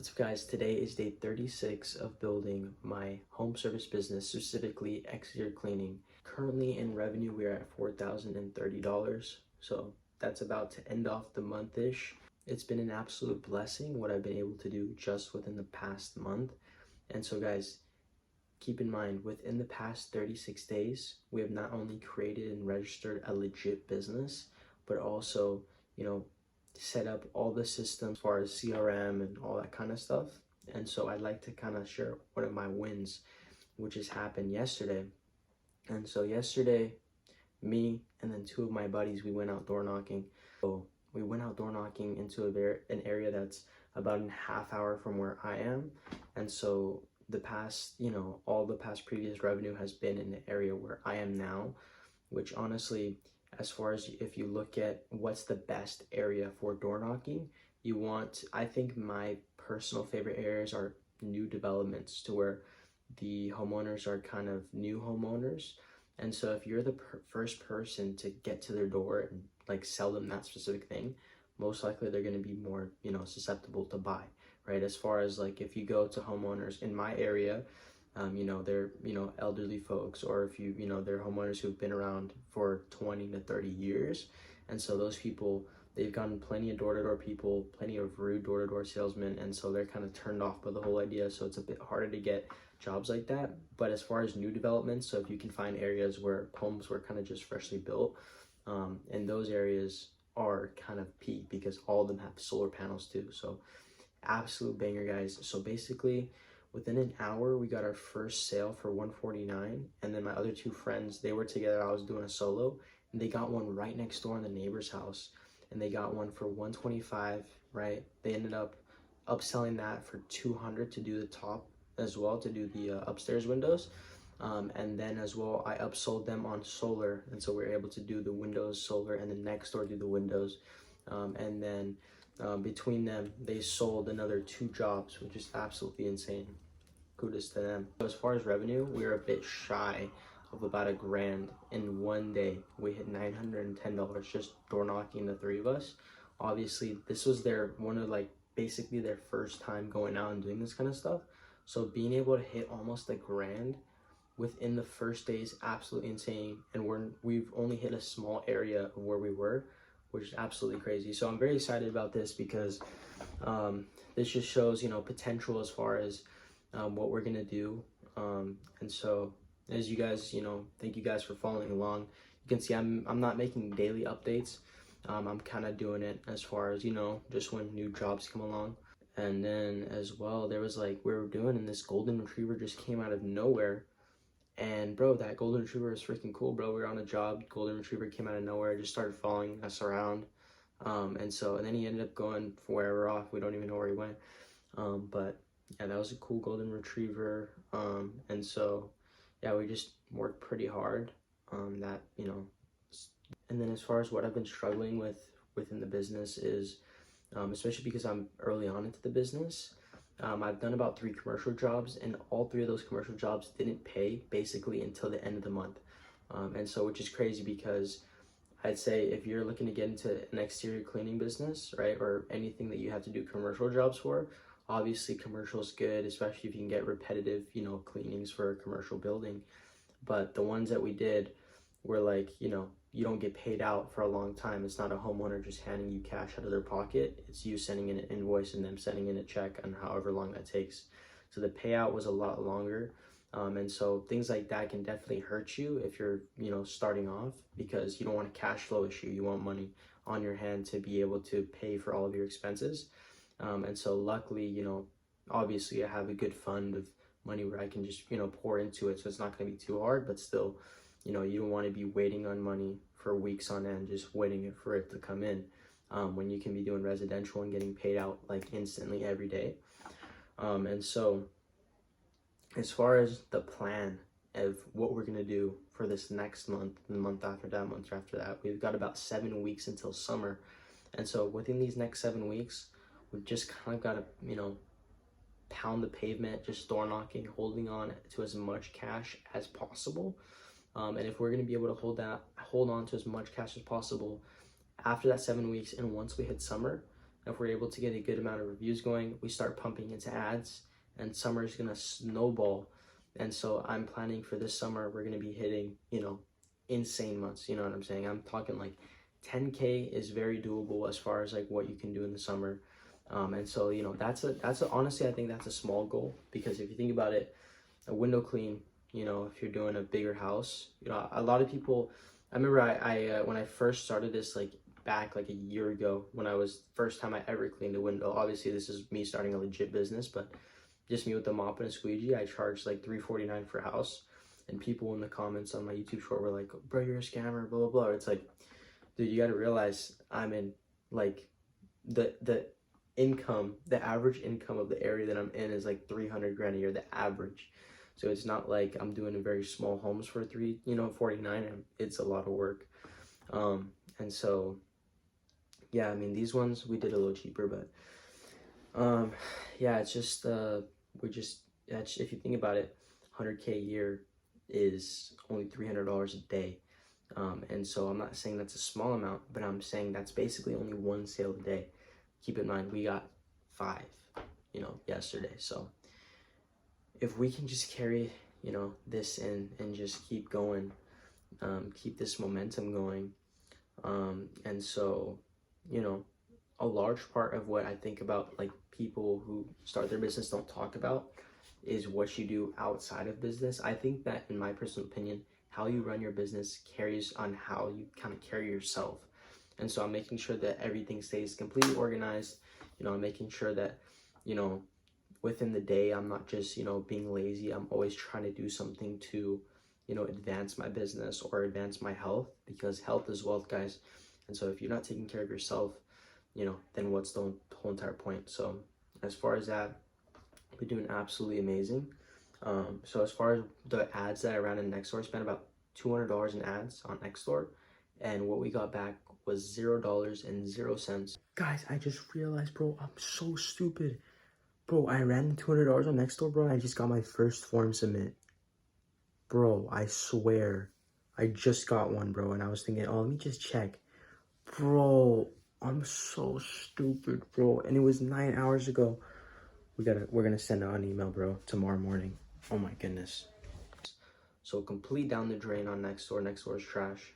What's up, guys? Today is day 36 of building my home service business, specifically exterior cleaning. Currently in revenue, we're at $4,030. So that's about to end off the month-ish. It's been an absolute blessing what I've been able to do just within the past month. And so guys, keep in mind, within the past 36 days, we have not only created and registered a legit business, but also, set up all the systems as far as CRM and all that kind of stuff. And so I'd like to kind of share one of my wins, which has happened yesterday. And so yesterday, me and then two of my buddies, we went out door knocking. So we went out door knocking into an area that's about a half hour from where I am. And so the past, all the past previous revenue has been in the area where I am now, which honestly, as far as if you look at what's the best area for door knocking, I think my personal favorite areas are new developments, to where the homeowners are kind of new homeowners. And so if you're the first person to get to their door and like sell them that specific thing, most likely they're going to be more, susceptible to buy, right? As far as like if you go to homeowners in my area, they're, elderly folks, or if they're homeowners who've been around for 20 to 30 years. And so those people, they've gotten plenty of door-to-door people, plenty of rude door-to-door salesmen. And so they're kind of turned off by the whole idea. So it's a bit harder to get jobs like that. But as far as new developments, so if you can find areas where homes were kind of just freshly built, and those areas are kind of peak because all of them have solar panels too. So absolute banger, guys. So basically, within an hour, we got our first sale for $149, and then my other two friends, they were together. I was doing a solo, and they got one right next door in the neighbor's house, and they got one for $125, right? They ended up upselling that for $200 to do the top as well, to do the upstairs windows, and then as well, I upsold them on solar, and so we were able to do the windows, solar, and then next door do the windows, and then between them, they sold another 2 jobs, which is absolutely insane. Kudos to them. So as far as revenue, we were a bit shy of about $1,000 in one day. We hit $910 just door knocking, the 3 of us. Obviously, this was basically their first time going out and doing this kind of stuff. So being able to hit almost $1,000 within the first day is absolutely insane. And we've only hit a small area of where we were, which is absolutely crazy. So I'm very excited about this because this just shows, potential as far as what we're gonna do. And so as you guys, thank you guys for following along. You can see I'm not making daily updates. I'm kind of doing it as far as, just when new jobs come along. And then as well, there was like, we were doing, and this golden retriever just came out of nowhere. And bro, that golden retriever is freaking cool, bro. We were on a job, golden retriever came out of nowhere, just started following us around. And then he ended up going wherever off. We don't even know where he went. But yeah, that was a cool golden retriever. And so yeah, we just worked pretty hard on that, And then as far as what I've been struggling with within the business is, especially because I'm early on into the business, I've done about 3 commercial jobs, and all 3 of those commercial jobs didn't pay basically until the end of the month. And so, which is crazy, because I'd say if you're looking to get into an exterior cleaning business, right, or anything that you have to do commercial jobs for, obviously commercial is good, especially if you can get repetitive, cleanings for a commercial building. But the ones that we did were like, you don't get paid out for a long time. It's not a homeowner just handing you cash out of their pocket. It's you sending in an invoice and them sending in a check, and however long that takes. So the payout was a lot longer. And so things like that can definitely hurt you if you're, starting off, because you don't want a cash flow issue. You want money on your hand to be able to pay for all of your expenses. And so luckily, obviously I have a good fund of money where I can just, pour into it. So it's not going to be too hard, but still, you don't want to be waiting on money for weeks on end, just waiting for it to come in, when you can be doing residential and getting paid out like instantly every day. And so as far as the plan of what we're going to do for this next month, the month after that, month after that, we've got about 7 weeks until summer. And so within these next 7 weeks, we've just kind of got to, pound the pavement, just door knocking, holding on to as much cash as possible. And if we're going to be able to hold on to as much cash as possible after that 7 weeks, and once we hit summer, If we're able to get a good amount of reviews going, we start pumping into ads, and summer is gonna snowball. And so I'm planning for this summer, we're gonna be hitting, insane months. You know what I'm saying? I'm talking like 10K is very doable as far as like what you can do in the summer. And so, honestly, I think that's a small goal, because if you think about it, a window clean, if you're doing a bigger house, a lot of people, I remember when I first started this, like back like a year ago, when I was first time I ever cleaned a window. Obviously this is me starting a legit business, but just me with the mop and a squeegee. I charged like $349 for a house, and people in the comments on my YouTube short were like, bro, you're a scammer, blah blah blah. It's like, dude, you got to realize I'm in like the income, the average income of the area that I'm in is like 300 grand a year, the average. So it's not like I'm doing a very small homes for 49, and it's a lot of work. And so yeah, I mean, these ones we did a little cheaper, but yeah, it's just if you think about it, 100K a year is only $300 a day. And so I'm not saying that's a small amount, but I'm saying that's basically only one sale a day. Keep in mind, we got 5, yesterday. So if we can just carry, this in and just keep going, keep this momentum going. And so, a large part of what I think about, like, people who start their business don't talk about is what you do outside of business. I think that, in my personal opinion, how you run your business carries on how you kind of carry yourself. And so I'm making sure that everything stays completely organized. I'm making sure that, within the day, I'm not just, being lazy. I'm always trying to do something to, advance my business or advance my health, because health is wealth, guys. And so if you're not taking care of yourself, then what's the whole entire point? So as far as that, we're doing absolutely amazing. So as far as the ads that I ran in Nextdoor, I spent about $200 in ads on Nextdoor, and what we got back was $0.00. Guys, I just realized, bro, I'm so stupid. Bro, I ran $200 on Nextdoor, bro, and I just got my first form submit. Bro, I swear, I just got one, bro, and I was thinking, oh, let me just check. Bro, I'm so stupid, bro, and it was 9 hours ago. We're gonna send out an email, bro, tomorrow morning. Oh my goodness. So complete down the drain on Nextdoor. Nextdoor is trash.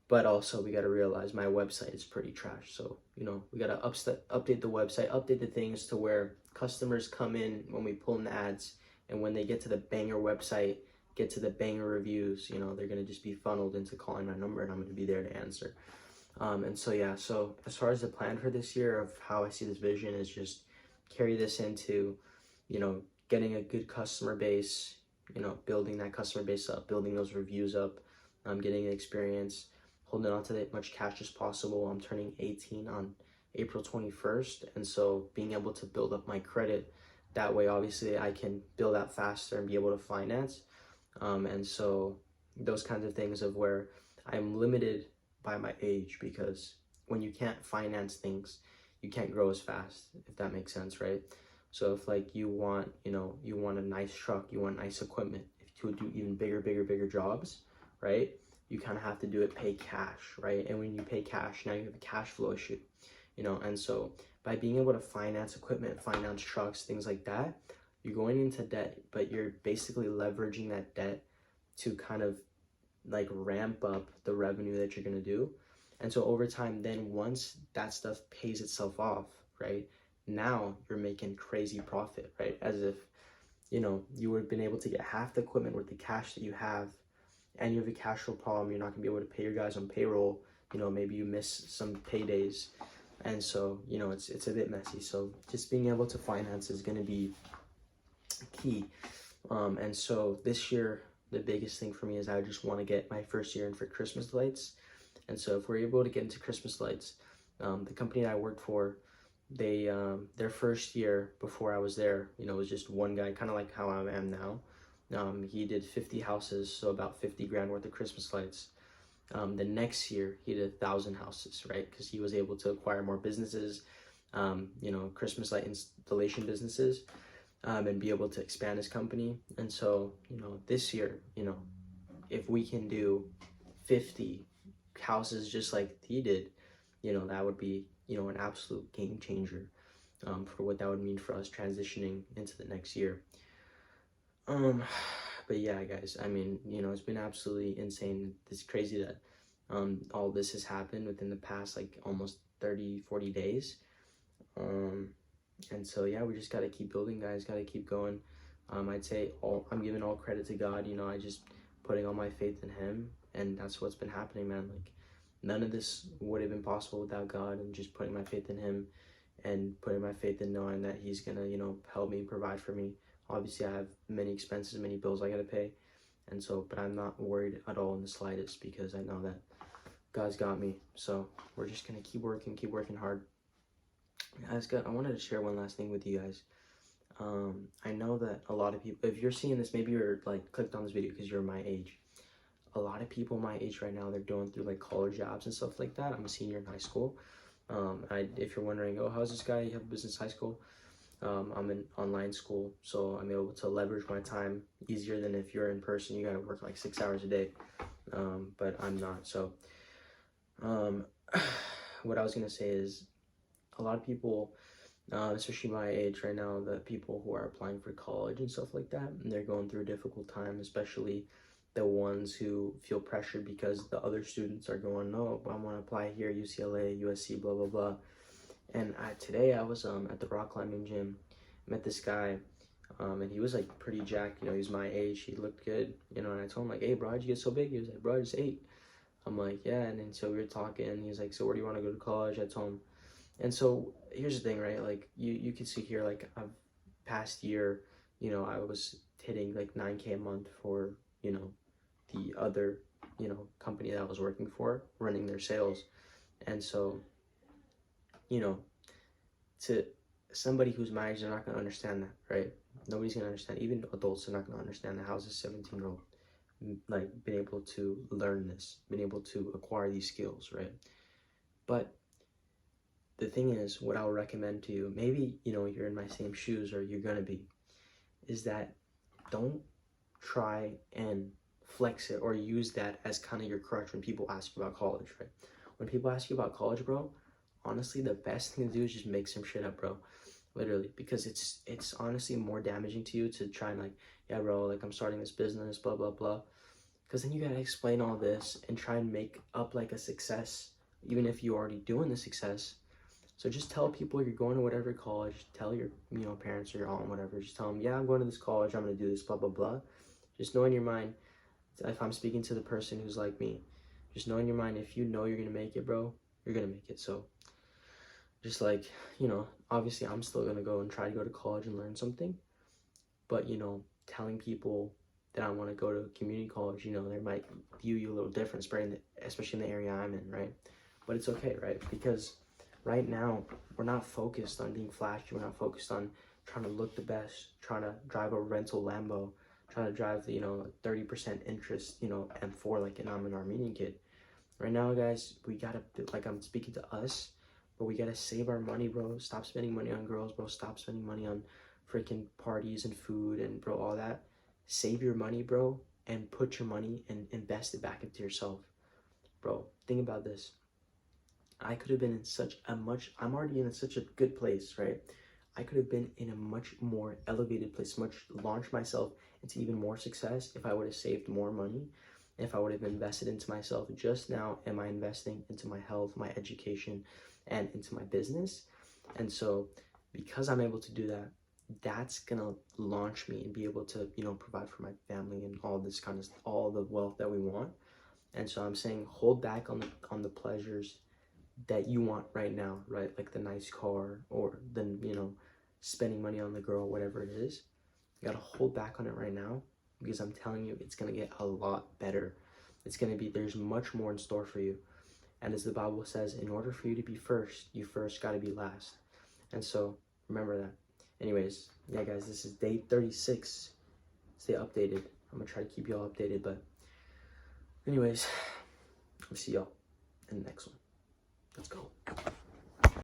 But also we gotta realize my website is pretty trash. So, we gotta update the website, update the things to where customers come in when we pull in the ads, and when they get to the banger website, get to the banger reviews, they're gonna just be funneled into calling my number, and I'm gonna be there to answer. And so yeah, so as far as the plan for this year of how I see this vision is just carry this into, getting a good customer base, building that customer base up, building those reviews up, getting an experience, holding on to as much cash as possible. I'm turning 18 on April 21st. And so being able to build up my credit, that way, obviously I can build out faster and be able to finance. And so those kinds of things of where I'm limited by my age, because when you can't finance things, you can't grow as fast, if that makes sense, right? So if like you want a nice truck, you want nice equipment, if you do even bigger jobs, right? You kind of have to do it, pay cash, right? And when you pay cash, now you have a cash flow issue, and so by being able to finance equipment, finance trucks, things like that, you're going into debt, but you're basically leveraging that debt to kind of like ramp up the revenue that you're going to do. And so over time, then once that stuff pays itself off, right, now you're making crazy profit, right? As if, you would have been able to get half the equipment with the cash that you have, and you have a cash flow problem. You're not gonna be able to pay your guys on payroll. Maybe you miss some paydays. And so, it's a bit messy. So just being able to finance is gonna be key. And so this year, the biggest thing for me is I just want to get my first year in for Christmas lights. And so if we're able to get into Christmas lights, the company I worked for, they their first year before I was there, was just one guy, kind of like how I am now. He did 50 houses, so about 50 grand worth of Christmas lights. The next year he did 1,000 houses, right? Because he was able to acquire more businesses, Christmas light installation businesses, and be able to expand his company. And so, this year, if we can do 50 houses just like he did, that would be an absolute game changer for what that would mean for us transitioning into the next year. But yeah, guys, I mean, it's been absolutely insane. It's crazy that all this has happened within the past like almost 30-40 days. And so yeah, we just got to keep building, guys. Got to keep going. I'd say I'm giving all credit to God. I just putting all my faith in him, and that's what's been happening, man. Like, none of this would have been possible without God, and just putting my faith in him and putting my faith in knowing that he's gonna help me, provide for me. Obviously I have many expenses, many bills I gotta pay, and so but I'm not worried at all in the slightest, because I know that God's got me. So we're just gonna keep working hard. I wanted to share one last thing with you guys. I know that a lot of people, if you're seeing this, maybe you're like clicked on this video because you're my age. A lot of people my age right now, they're going through like college jobs and stuff like that. I'm a senior in high school. If you're wondering, oh, how's this guy? You have a business high school? I'm in online school, so I'm able to leverage my time easier than if you're in person. You gotta work like 6 hours a day, but I'm not. So what I was gonna say is, a lot of people, especially my age right now, the people who are applying for college and stuff like that, they're going through a difficult time, especially the ones who feel pressured because the other students are going, no, I want to apply here, UCLA, USC, blah, blah, blah. And today I was at the rock climbing gym, met this guy, and he was like pretty jacked, he was my age, he looked good, and I told him like, hey bro, how'd you get so big? He was like, bro, I just ate. I'm like, yeah. And then so we were talking, and he's like, so where do you want to go to college? I told him. And so here's the thing, right? Like you can see here, like past year, I was hitting like 9K a month for, the other, company that I was working for, running their sales. And so, to somebody who's my age, they're not going to understand that, right? Nobody's going to understand. Even adults are not going to understand that. How's a 17-year-old like been able to learn this, been able to acquire these skills, right? But the thing is, what I'll recommend to you, maybe, you're in my same shoes, or you're going to be, is that don't try and flex it or use that as kind of your crutch when people ask you about college, right? When people ask you about college, bro, honestly, the best thing to do is just make some shit up, bro. Literally, because it's honestly more damaging to you to try and like, yeah, bro, like I'm starting this business, blah, blah, blah. Because then you gotta explain all this and try and make up like a success, even if you're already doing the success. So just tell people you're going to whatever college, tell your, parents or your aunt, whatever, just tell them, yeah, I'm going to this college, I'm going to do this, blah, blah, blah. Just know in your mind, if I'm speaking to the person who's like me, just know in your mind, if you know you're going to make it, bro, you're going to make it. So just like, obviously I'm still going to go and try to go to college and learn something. But, telling people that I want to go to community college, they might view you a little different, especially in the area I'm in, right? But it's okay, right? Because right now, we're not focused on being flashy. We're not focused on trying to look the best, trying to drive a rental Lambo, trying to drive the, 30% interest, M4 like I'm an Armenian kid. Right now, guys, we gotta, like I'm speaking to us, but we gotta save our money, bro. Stop spending money on girls, bro. Stop spending money on freaking parties and food and, bro, all that. Save your money, bro, and put your money and invest it back into yourself. Bro, think about this. I could have been in I'm already in such a good place, right? I could have been in a much more elevated place, launched myself into even more success if I would have saved more money, if I would have invested into myself. Just now, am I investing into my health, my education, and into my business? And so, because I'm able to do that, that's gonna launch me and be able to, provide for my family and all this kind of, all the wealth that we want. And so I'm saying, hold back on the pleasures that you want right now, right? Like the nice car, or then, spending money on the girl, whatever it is. You gotta hold back on it right now, because I'm telling you, it's gonna get a lot better. There's much more in store for you. And as the Bible says, in order for you to be first, you first gotta be last. And so remember that. Anyways, yeah guys, this is day 36. Stay updated. I'm gonna try to keep you all updated, but anyways, I'll see y'all in the next one. Let's go.